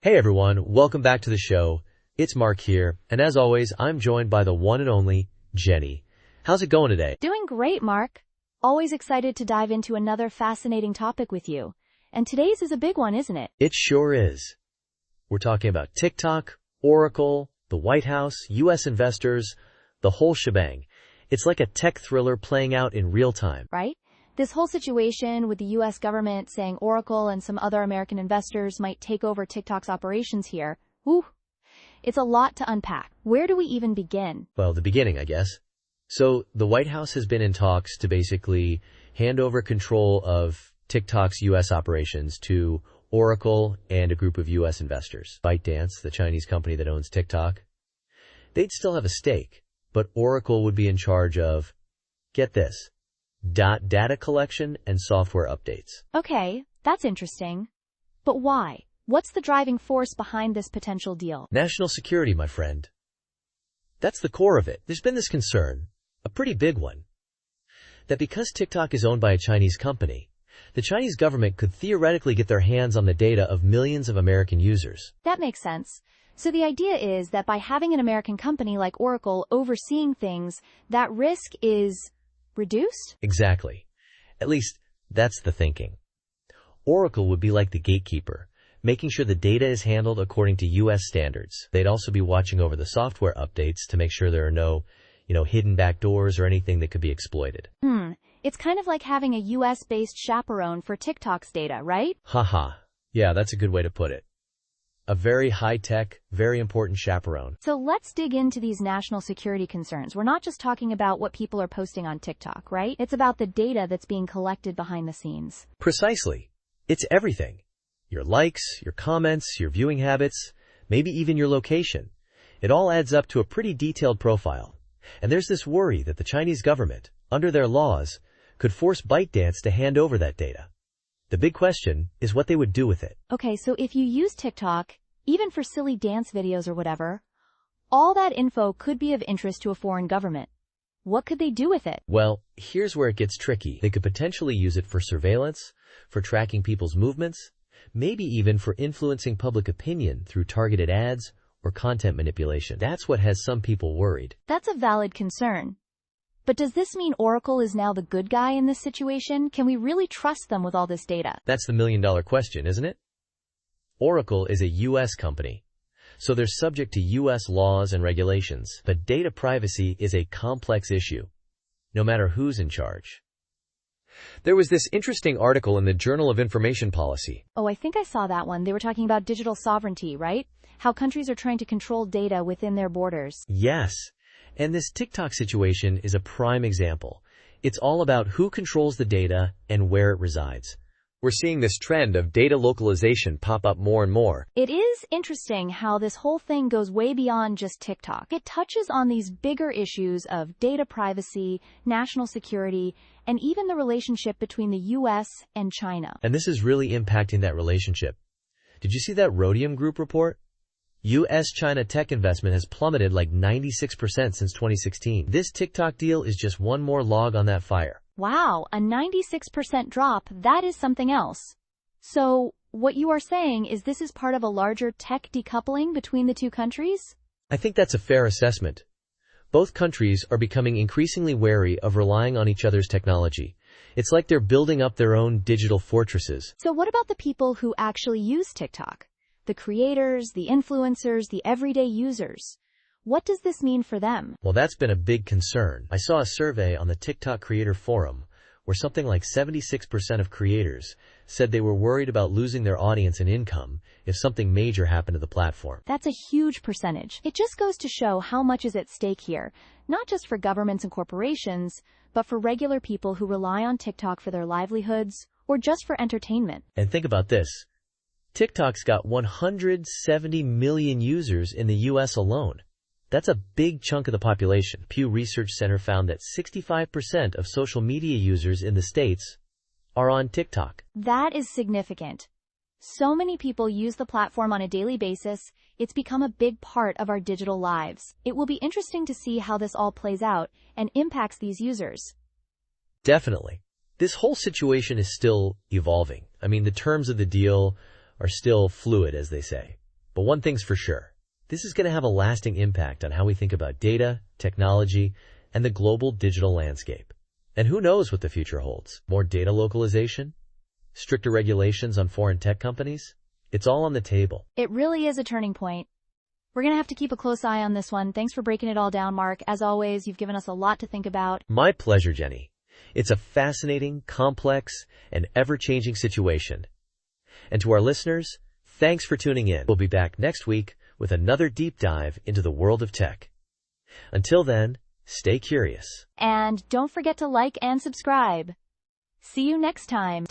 Hey everyone, welcome back to the show. It's Mark here, and as always, I'm joined by the one and only Jenny. How's it going today? Doing great, Mark. Always excited to dive into another fascinating topic with you. And today's is a big one, isn't it? It sure is. We're talking about TikTok, Oracle, the White House, U.S. investors, the whole shebang. It's like a tech thriller playing out in real time. Right? This whole situation with the U.S. government saying Oracle and some other American investors might take over TikTok's operations here. Whew. It's a lot to unpack. Where do we even begin? Well, the beginning, I guess. So, the White House has been in talks to basically hand over control of TikTok's U.S. operations to Oracle and a group of U.S. investors. ByteDance, the Chinese company that owns TikTok, they'd still have a stake, but Oracle would be in charge of, get this, data collection and software updates. Okay, that's interesting. But why? What's the driving force behind this potential deal? National security, my friend. That's the core of it. There's been this concern, a pretty big one, that because TikTok is owned by a Chinese company, the Chinese government could theoretically get their hands on the data of millions of American users. That makes sense. So the idea is that by having an American company like Oracle overseeing things, that risk is reduced? Exactly. At least, that's the thinking. Oracle would be like the gatekeeper, making sure the data is handled according to U.S. standards. They'd also be watching over the software updates to make sure there are no, hidden backdoors or anything that could be exploited. It's kind of like having a U.S.-based chaperone for TikTok's data, right? Haha. Yeah, that's a good way to put it. A very high-tech, very important chaperone. So let's dig into these national security concerns. We're not just talking about what people are posting on TikTok, right? It's about the data that's being collected behind the scenes. Precisely. It's everything. Your likes, your comments, your viewing habits, maybe even your location. It all adds up to a pretty detailed profile. And there's this worry that the Chinese government, under their laws, could force ByteDance to hand over that data. The big question is what they would do with it. Okay, so if you use TikTok, even for silly dance videos or whatever, all that info could be of interest to a foreign government. What could they do with it? Well, here's where it gets tricky. They could potentially use it for surveillance, for tracking people's movements, maybe even for influencing public opinion through targeted ads or content manipulation. That's what has some people worried. That's a valid concern. But does this mean Oracle is now the good guy in this situation? Can we really trust them with all this data? That's the million-dollar question, isn't it? Oracle is a U.S. company, so they're subject to U.S. laws and regulations. But data privacy is a complex issue, no matter who's in charge. There was this interesting article in the Journal of Information Policy. Oh, I think I saw that one. They were talking about digital sovereignty, right? How countries are trying to control data within their borders. Yes. And this TikTok situation is a prime example. It's all about who controls the data and where it resides. We're seeing this trend of data localization pop up more and more. It is interesting how this whole thing goes way beyond just TikTok. It touches on these bigger issues of data privacy, national security, and even the relationship between the U.S. and China. And this is really impacting that relationship. Did you see that Rhodium Group report? U.S.-China tech investment has plummeted like 96% since 2016. This TikTok deal is just one more log on that fire. Wow, a 96% drop, that is something else. So, what you are saying is this is part of a larger tech decoupling between the two countries? I think that's a fair assessment. Both countries are becoming increasingly wary of relying on each other's technology. It's like they're building up their own digital fortresses. So what about the people who actually use TikTok? The creators, the influencers, the everyday users. What does this mean for them? Well, that's been a big concern. I saw a survey on the TikTok Creator Forum where something like 76% of creators said they were worried about losing their audience and income if something major happened to the platform. That's a huge percentage. It just goes to show how much is at stake here, not just for governments and corporations, but for regular people who rely on TikTok for their livelihoods or just for entertainment. And think about this. TikTok's got 170 million users in the U.S. alone. That's a big chunk of the population. Pew Research Center found that 65% of social media users in the States are on TikTok. That is significant. So many people use the platform on a daily basis, it's become a big part of our digital lives. It will be interesting to see how this all plays out and impacts these users. Definitely. This whole situation is still evolving. I mean, the terms of the deal are still fluid, as they say. But one thing's for sure. This is going to have a lasting impact on how we think about data, technology, and the global digital landscape. And who knows what the future holds? More data localization? Stricter regulations on foreign tech companies? It's all on the table. It really is a turning point. We're going to have to keep a close eye on this one. Thanks for breaking it all down, Mark. As always, you've given us a lot to think about. My pleasure, Jenny. It's a fascinating, complex, and ever-changing situation. And to our listeners, thanks for tuning in. We'll be back next week with another deep dive into the world of tech. Until then, stay curious. And don't forget to like and subscribe. See you next time.